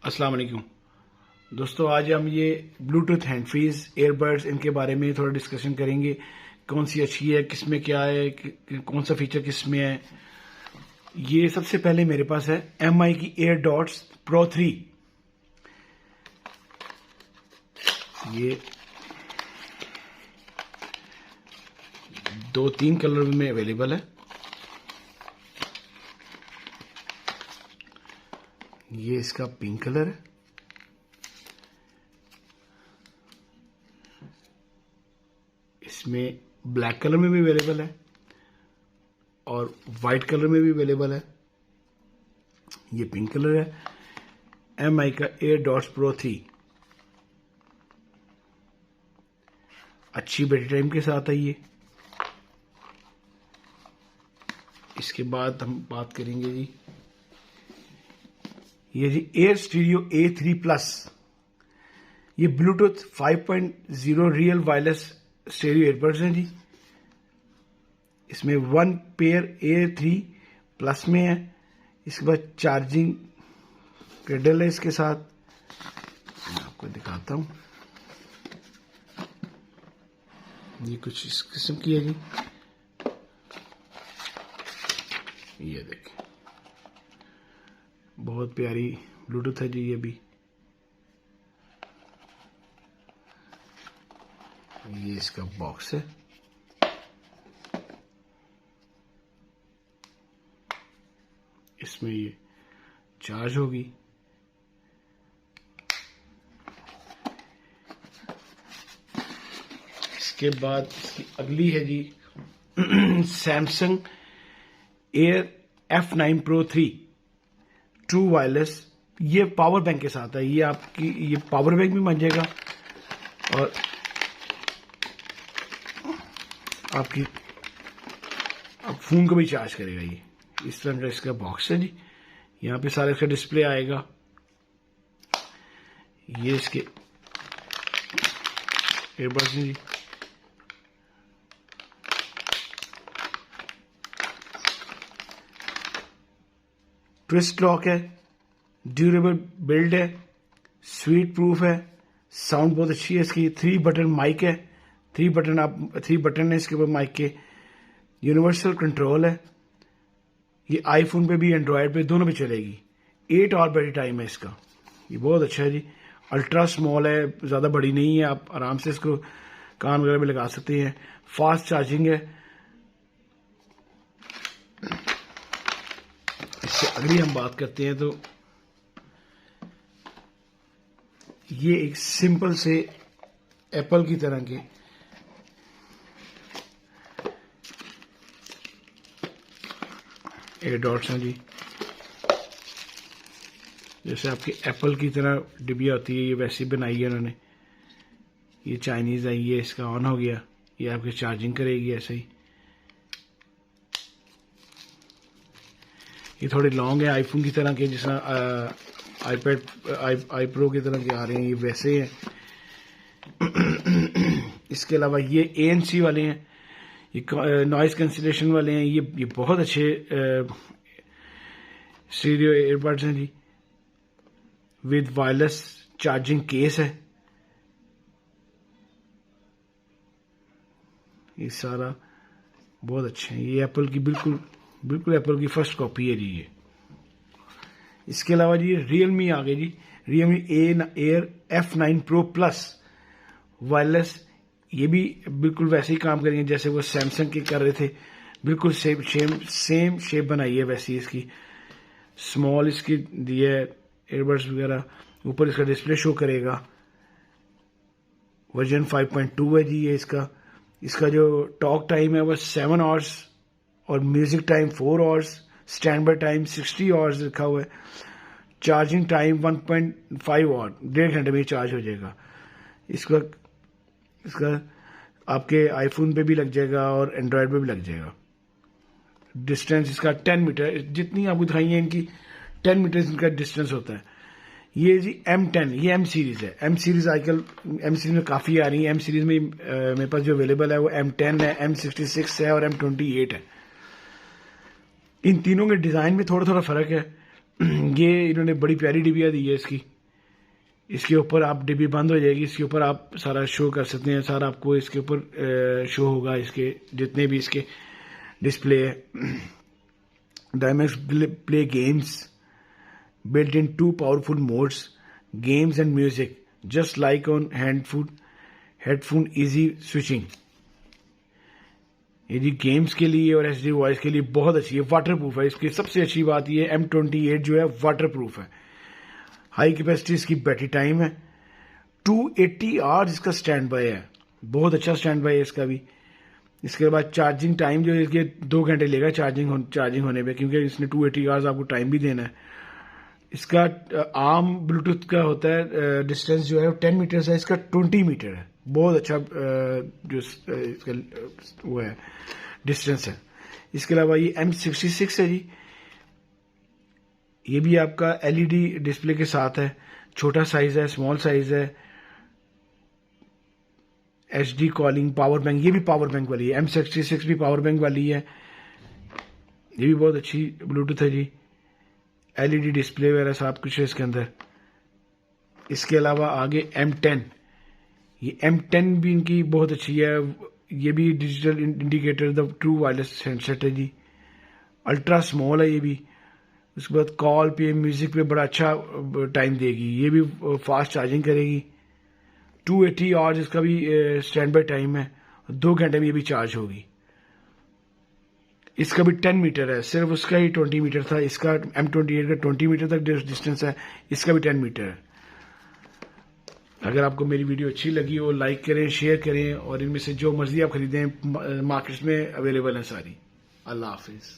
अस्सलाम वालेकुम दोस्तों, आज हम ये ब्लूटूथ हैंड फ्रीज एयरबड्स इनके बारे में थोड़ा डिस्कशन करेंगे। कौन सी अच्छी है, किसमें क्या है, कौन सा फीचर किसमें है। ये सबसे पहले मेरे पास है MI की AirDots Pro 3। ये 2-3 कलर में अवेलेबल है। ये इसका पिंक कलर है, इसमें ब्लैक कलर में भी अवेलेबल है और वाइट कलर में भी अवेलेबल है। ये पिंक कलर है। MI का AirDots Pro 3 अच्छी बैटरी टाइम के साथ है ये। इसके बाद हम बात करेंगे जी, ये जी एयर स्टीरियो A3 प्लस। ये bluetooth 5.0 real wireless stereo airbuds हैं जी। इसमें 1 पेयर A3 प्लस में है। इसके बाद चार्जिंग केबल है इसके साथ। मैं आपको दिखाता हूं, ये कुछ इस किस्म की है जी। ये देखिए, बहुत प्यारी ब्लूटूथ है जी ये भी। ये इसका बॉक्स है। इसमें ये चार्ज होगी। इसके बाद इसकी अगली है जी Samsung air F9 Pro 3 true wireless. ये पावर बैंक के साथ है। ये आपकी ये पावर बैंक भी बन जाएगा और आपकी आप फोन को भी चार्ज करेगा। ये इस तरह का इसका बॉक्स है जी। यहाँ पे सारा इसका डिस्प्ले आएगा। ये इसके एयरबड्स हैं जी। ट्विस्ट लॉक है, ड्यूरेबल बिल्ड है, स्वीट प्रूफ है, साउंड बहुत अच्छी है इसकी। 3 बटन माइक है, 3 बटन है इसके ऊपर माइक के। यूनिवर्सल कंट्रोल है। ये आईफोन पे भी एंड्रॉयड पे दोनों पे चलेगी। 8 आवर बैटरी टाइम है इसका। ये बहुत अच्छा है जी। अल्ट्रा स्मॉल है, ज़्यादा बड़ी नहीं है, आप आराम से इसको कान वगैरह में लगा सकते हैं। फास्ट चार्जिंग है। इससे अगली हम बात करते हैं तो ये एक सिंपल से एप्पल की तरह के AirDots हैं जी। जैसे आपकी एप्पल की तरह डिबिया होती है, ये वैसी बनाई है उन्होंने। ये चाइनीज है। ये इसका ऑन हो गया, ये आपकी चार्जिंग करेगी ऐसे ही। ये थोड़े लॉन्ग है आईफोन की तरह के, जिस आईपैड आई प्रो की तरह के आ रहे हैं, ये वैसे हैं। इसके अलावा ये ANC वाले हैं, ये नॉइज कैंसिलेशन वाले हैं। ये बहुत अच्छे स्टीरियो एयरबड्स हैं जी। विद वायरलेस चार्जिंग केस है। ये सारा बहुत अच्छे हैं। ये एप्पल की बिल्कुल एप्पल की फर्स्ट कॉपी है जी ये। इसके अलावा जी रियलमी आ गई जी। Realme air F9 Pro plus wireless. ये भी बिल्कुल वैसे ही काम करेंगे जैसे वो सैमसंग के कर रहे थे। बिल्कुल सेम शेप बनाई है वैसी इसकी। स्मॉल इसकी दी है एयरबड्स वगैरह। ऊपर इसका डिस्प्ले शो करेगा। वर्जन 5.2 है जी ये इसका जो टॉक टाइम है वो 7 आवर्स और music time 4 hours. Stand by time 60 hours लिखा हुआ है। चार्जिंग टाइम 1.5 आवर, 1.5 घंटे में चार्ज हो जाएगा। इसका आपके आईफोन पे भी लग जाएगा और एंड्रॉयड पे भी लग जाएगा। डिस्टेंस इसका 10 मीटर, जितनी आपको दिखाई है इनकी 10 मीटर इनका डिस्टेंस होता है। ये जी M10, ये M सीरीज है। M सीरीज आजकल M सीरीज में काफ़ी आ रही है। M सीरीज में मेरे पास जो अवेलेबल है वो M10 है, M66 है और M28 है। इन तीनों के डिज़ाइन में थोड़ा थोड़ा फ़र्क है। ये इन्होंने बड़ी प्यारी डिबिया दी है इसकी। इसके ऊपर आप डिब्बी बंद हो जाएगी, इसके ऊपर आप सारा शो कर सकते हैं, सारा आपको इसके ऊपर शो होगा, इसके जितने भी इसके डिस्प्ले है। Dimax play games built in two powerful modes, games and music, just like on headphone easy switching। ये जी गेम्स के लिए और एचडी वॉइस के लिए बहुत अच्छी है, वाटर प्रूफ है। इसकी सबसे अच्छी बात ये M28 जो है वाटर प्रूफ है। हाई कैपेसिटी इसकी बैटरी टाइम है, 280 आवर्स इसका स्टैंड बाय है, बहुत अच्छा स्टैंड बाय है इसका भी। इसके बाद चार्जिंग टाइम जो है इसके 2 घंटे लेगा चार्जिंग होने पे, क्योंकि इसने 280 आवर्स आपको टाइम भी देना है। इसका आर्म ब्लूटूथ का होता है डिस्टेंस जो है 10 मीटर है, इसका 20 मीटर है, बहुत अच्छा जो इसका वो है डिस्टेंस है। इसके अलावा ये M66 है जी, ये भी आपका LED डिस्प्ले के साथ है, छोटा साइज है, स्मॉल साइज है। HD कॉलिंग, पावर बैंक, ये भी पावर बैंक वाली है, M66 भी पावर बैंक वाली है, ये भी बहुत अच्छी ब्लूटूथ है जी। LED डिस्प्ले वगैरह सब कुछ है इसके अंदर। इसके अलावा आगे M10, ये M10 भी इनकी बहुत अच्छी है, ये भी digital indicator the true wireless handset है जी, अल्ट्रा स्मॉल है ये भी। उसके बाद कॉल पे, म्यूजिक पे बड़ा अच्छा टाइम देगी, ये भी फास्ट चार्जिंग करेगी। 280 आवर्स इसका भी स्टैंड बाय टाइम है, 2 घंटे में ये भी चार्ज होगी। इसका भी 10 मीटर है, सिर्फ उसका ही 20 मीटर था, इसका M28 का 20 मीटर तक डिस्टेंस है, इसका भी 10 मीटर है। अगर आपको मेरी वीडियो अच्छी लगी हो लाइक करें, शेयर करें, और इनमें से जो मर्जी आप खरीदें मार्केट्स में अवेलेबल है सारी। अल्लाह हाफिज।